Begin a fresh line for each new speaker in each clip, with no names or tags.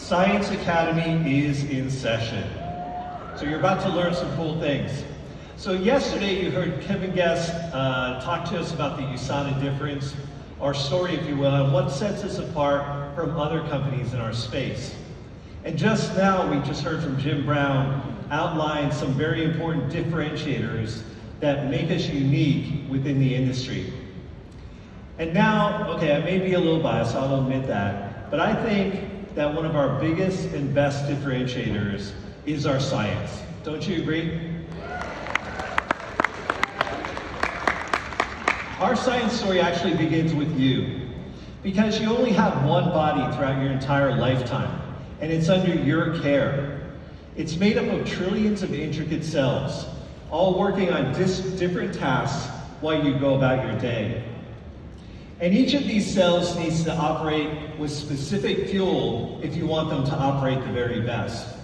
Science Academy is in session. So you're about to learn some cool things. So yesterday you heard Kevin Guest talk to us about the USANA difference, our story if you will, and what sets us apart from other companies in our space. And just now we just heard from Jim Brown outline some very important differentiators that make us unique within the industry. And now, okay, I may be a little biased, I'll admit that, but I think that one of our biggest and best differentiators is our science. Don't you agree? Our science story actually begins with you, because you only have one body throughout your entire lifetime, and it's under your care. It's made up of trillions of intricate cells, all working on different tasks while you go about your day. And each of these cells needs to operate with specific fuel if you want them to operate the very best.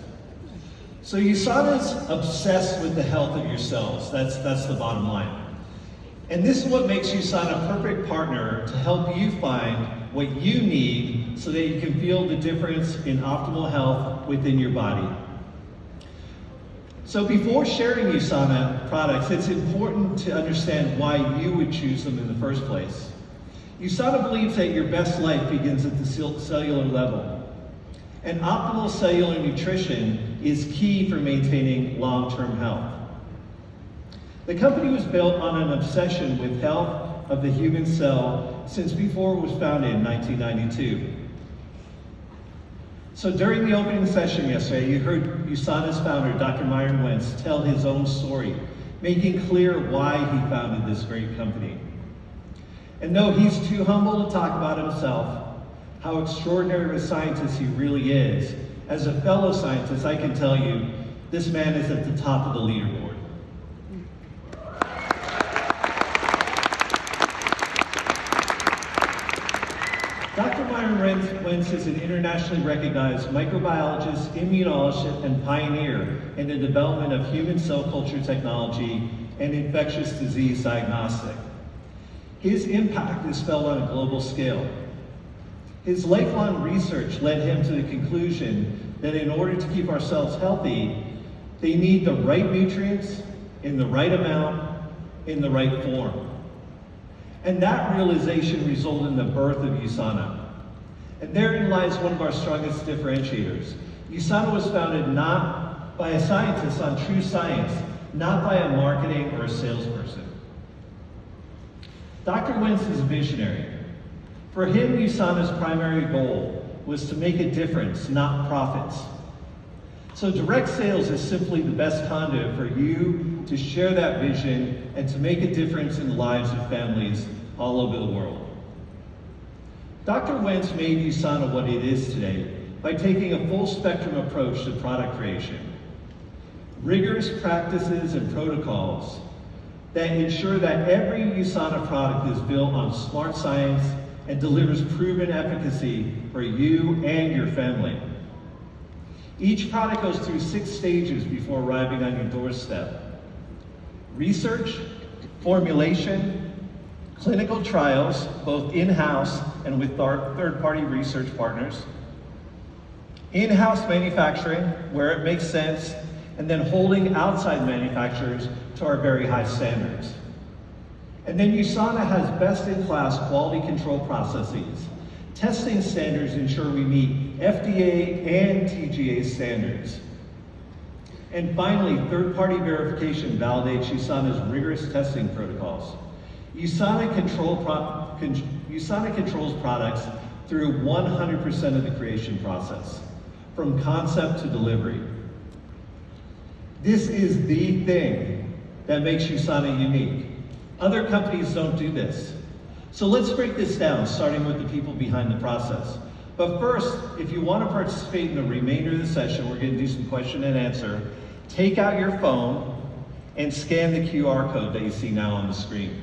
So USANA's obsessed with the health of your cells. That's the bottom line. And this is what makes USANA a perfect partner to help you find what you need so that you can feel the difference in optimal health within your body. So before sharing USANA products, it's important to understand why you would choose them in the first place. USANA believes that your best life begins at the cellular level. And optimal cellular nutrition is key for maintaining long-term health. The company was built on an obsession with health of the human cell since before it was founded in 1992. So during the opening session yesterday, you heard USANA's founder, Dr. Myron Wentz, tell his own story, making clear why he founded this great company. And though he's too humble to talk about himself, how extraordinary of a scientist he really is, as a fellow scientist, I can tell you, this man is at the top of the leaderboard. Dr. Myron Wentz is an internationally recognized microbiologist, immunologist, and pioneer in the development of human cell culture technology and infectious disease diagnostic. His impact is felt on a global scale. His lifelong research led him to the conclusion that in order to keep our cells healthy, they need the right nutrients in the right amount, in the right form. And that realization resulted in the birth of USANA. And therein lies one of our strongest differentiators. USANA was founded not by a scientist on true science, not by a marketing or a salesperson. Dr. Wentz is a visionary. For him, USANA's primary goal was to make a difference, not profits. So direct sales is simply the best conduit for you to share that vision and to make a difference in the lives of families all over the world. Dr. Wentz made USANA what it is today by taking a full spectrum approach to product creation. Rigorous practices and protocols that ensure that every USANA product is built on smart science and delivers proven efficacy for you and your family. Each product goes through 6 stages before arriving on your doorstep. Research, formulation, clinical trials, both in-house and with third-party research partners, in-house manufacturing, where it makes sense, and then holding outside manufacturers to our very high standards. And then USANA has best-in-class quality control processes. Testing standards ensure we meet FDA and TGA standards. And finally, third-party verification validates USANA's rigorous testing protocols. USANA controls products through 100% of the creation process, from concept to delivery. This is the thing that makes USANA unique. Other companies don't do this. So let's break this down, starting with the people behind the process. But first, if you want to participate in the remainder of the session, we're going to do some question and answer. Take out your phone and scan the QR code that you see now on the screen.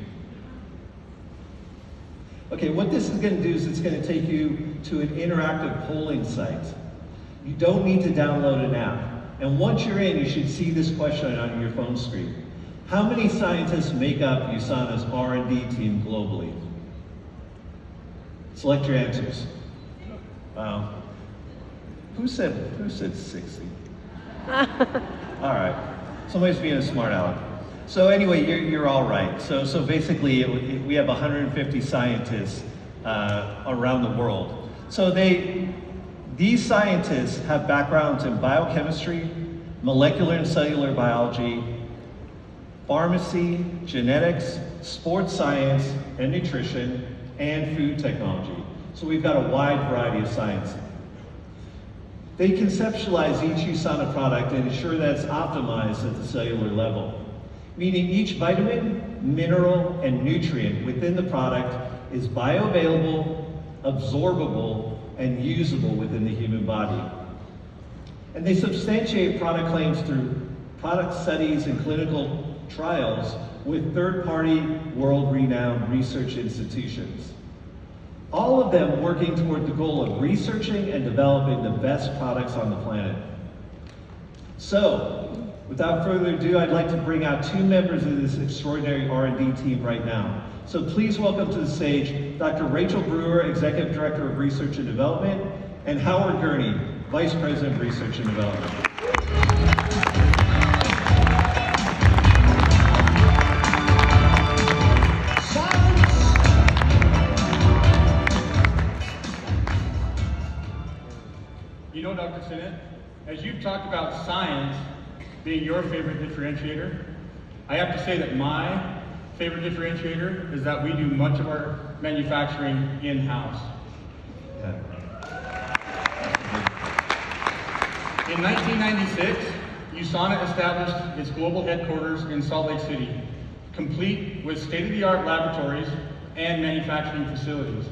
Okay, what this is going to do is it's going to take you to an interactive polling site. You don't need to download an app. And once you're in, you should see this question on your phone screen. How many scientists make up USANA's R&D team globally? Select your answers. Wow. Who said 60? All right, somebody's being a smart aleck. So anyway, you're all right. So basically, we have 150 scientists around the world. So these scientists have backgrounds in biochemistry, molecular and cellular biology, pharmacy, genetics, sports science and nutrition, and food technology. So we've got a wide variety of science. They conceptualize each USANA product and ensure that it's optimized at the cellular level, meaning each vitamin, mineral, and nutrient within the product is bioavailable, absorbable, and usable within the human body. And they substantiate product claims through product studies and clinical trials with third-party, world-renowned research institutions. All of them working toward the goal of researching and developing the best products on the planet. So, without further ado, I'd like to bring out two members of this extraordinary R&D team right now. So please welcome to the stage Dr. Rachel Brewer, Executive Director of Research and Development, and Howard Gurney, Vice President of Research and Development.
You know, Dr. Sinnott, as you've talked about science being your favorite differentiator, I have to say that my favorite differentiator is that we do much of our manufacturing in-house.
Yeah.
In 1996, USANA established its global headquarters in Salt Lake City, complete with state-of-the-art laboratories and manufacturing facilities.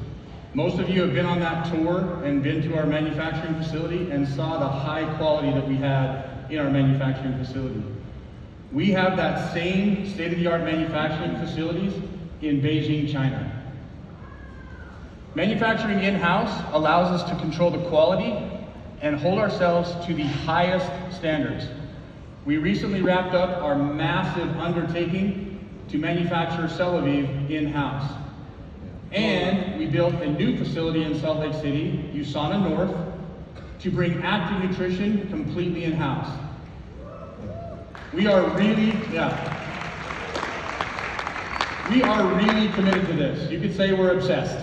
Most of you have been on that tour and been to our manufacturing facility and saw the high quality that we had in our manufacturing facility. We have that same state-of-the-art manufacturing facilities in Beijing, China. Manufacturing in-house allows us to control the quality and hold ourselves to the highest standards. We recently wrapped up our massive undertaking to manufacture Celavive in-house. And we built a new facility in Salt Lake City, USANA North, to bring active nutrition completely in-house. We are really committed to this. You could say we're obsessed.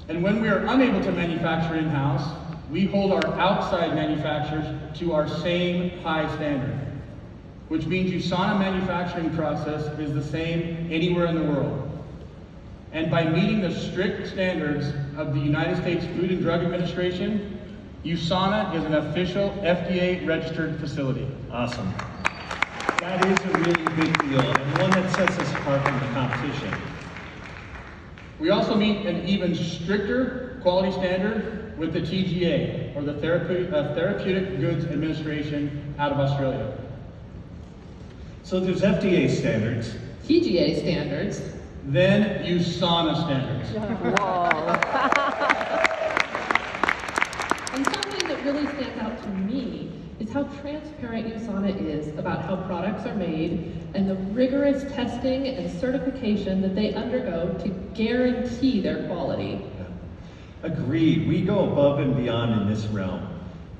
And when we are unable to manufacture in-house, we hold our outside manufacturers to our same high standard, which means USANA manufacturing process is the same anywhere in the world. And by meeting the strict standards of the United States Food and Drug Administration, USANA is an official FDA-registered facility.
Awesome. That is a really big deal, and one that sets us apart from the competition.
We also meet an even stricter quality standard with the TGA, or the Therapeutic Goods Administration out of Australia.
So there's FDA standards,
TGA standards,
then USANA standards.
And something that really stands out to me is how transparent USANA is about how products are made and the rigorous testing and certification that they undergo to guarantee their quality.
Agreed. We go above and beyond in this realm.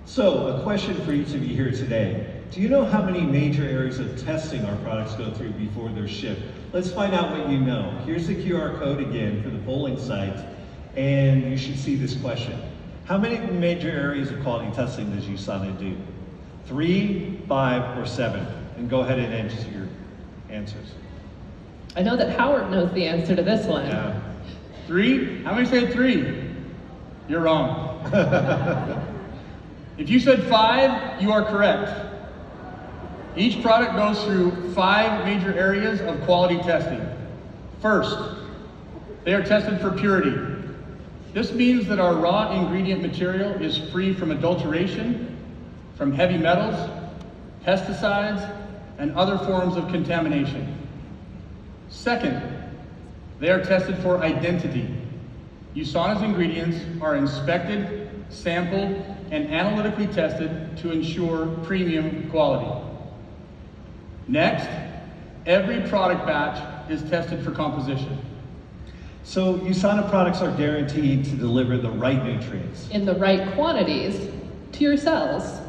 So, a question for each of you here today. Do you know how many major areas of testing our products go through before they're shipped? Let's find out what you know. Here's the QR code again for the polling site, and you should see this question. How many major areas of quality testing does USANA do? 3, 5, or 7? And go ahead and enter your answers.
I know that Howard knows the answer to this one.
Yeah.
3? How many said 3? You're wrong. If you said 5, you are correct. Each product goes through 5 major areas of quality testing. First, they are tested for purity. This means that our raw ingredient material is free from adulteration, from heavy metals, pesticides, and other forms of contamination. Second, they are tested for identity. USANA's ingredients are inspected, sampled, and analytically tested to ensure premium quality. Next, every product batch is tested for composition.
So USANA products are guaranteed to deliver the right nutrients.
in the right quantities to your cells.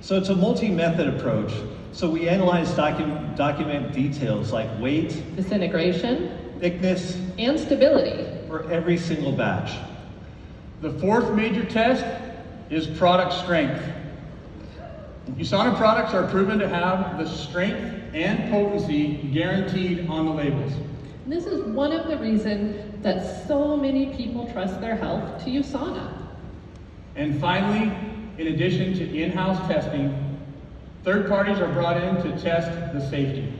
So it's a multi-method approach. So we analyze document details like weight,
Disintegration
thickness,
and stability.
for every single batch.
The fourth major test is product strength. USANA products are proven to have the strength and potency guaranteed on the labels.
And this is one of the reasons that so many people trust their health to USANA.
And finally, in addition to in-house testing, third parties are brought in to test the safety.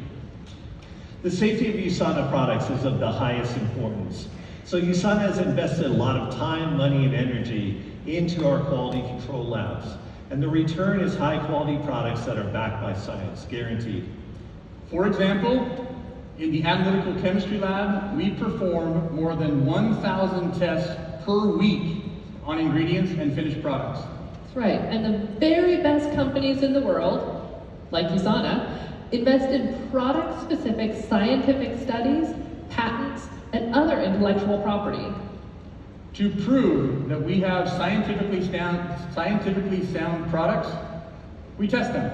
The safety of USANA products is of the highest importance. So USANA has invested a lot of time, money, and energy into our quality control labs. And the return is high quality products that are backed by science, guaranteed.
For example, in the analytical chemistry lab, we perform more than 1,000 tests per week on ingredients and finished products.
That's right, and the very best companies in the world, like USANA, invest in product-specific scientific studies, patents, and other intellectual property.
To prove that we have scientifically sound products, we test them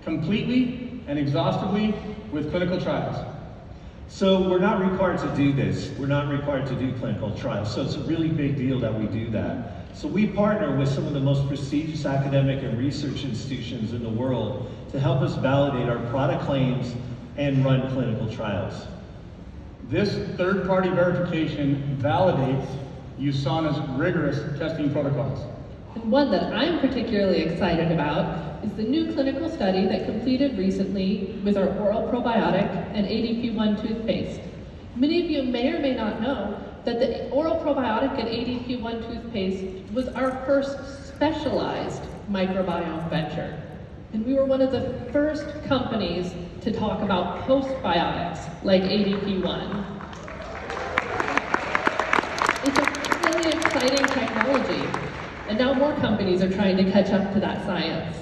completely and exhaustively with clinical trials.
So we're not required to do this. We're not required to do clinical trials. So it's a really big deal that we do that. So we partner with some of the most prestigious academic and research institutions in the world to help us validate our product claims and run clinical trials.
This third-party verification validates USANA's rigorous testing protocols.
And one that I'm particularly excited about is the new clinical study that completed recently with our oral probiotic and ADP1 toothpaste. Many of you may or may not know that the oral probiotic and ADP1 toothpaste was our first specialized microbiome venture. And we were one of the first companies to talk about postbiotics like ADP1. It's a really exciting technology, and now more companies are trying to catch up to that science.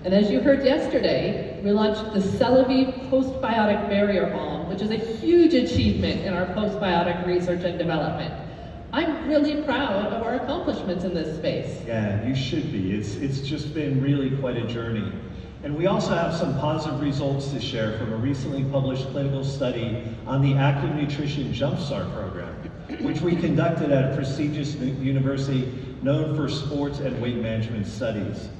And as you heard yesterday, we launched the Celavive Postbiotic Barrier Balm, which is a huge achievement in our postbiotic research and development. I'm really proud of our accomplishments in this space.
Yeah, you should be. It's just been really quite a journey. And we also have some positive results to share from a recently published clinical study on the Active Nutrition Jumpstart program, which we conducted at a prestigious university known for sports and weight management studies.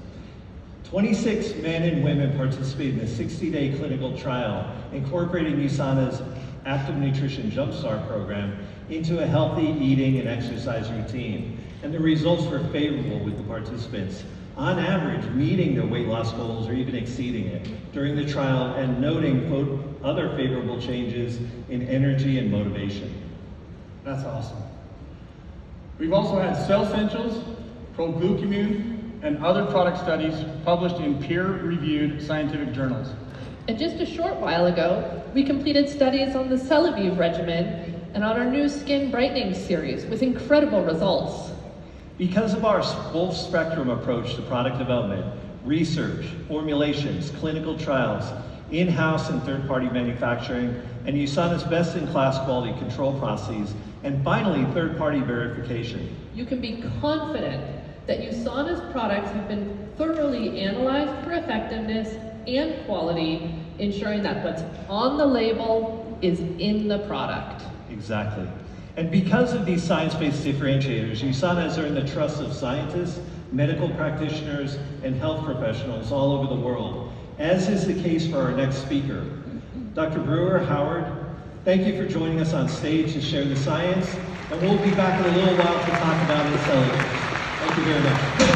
26 men and women participated in a 60-day clinical trial incorporating USANA's Active Nutrition Jumpstart program into a healthy eating and exercise routine. And the results were favorable with the participants, on average meeting their weight loss goals or even exceeding it during the trial, and noting other favorable changes in energy and motivation.
That's awesome. We've also had Cell Essentials, Proglucamine, and other product studies published in peer-reviewed scientific journals.
And just a short while ago, we completed studies on the Celavive regimen and on our new skin brightening series with incredible results.
Because of our full spectrum approach to product development, research, formulations, clinical trials, in-house and third-party manufacturing, and USANA's best-in-class quality control processes, and finally, third-party verification,
You can be confident that USANA's products have been thoroughly analyzed for effectiveness and quality, ensuring that what's on the label is in the product.
Exactly. And because of these science-based differentiators, USANA has earned the trust of scientists, medical practitioners, and health professionals all over the world, as is the case for our next speaker. Dr. Brewer Howard, thank you for joining us on stage to share the science, and we'll be back in a little while to talk about intelligence. Thank you very much.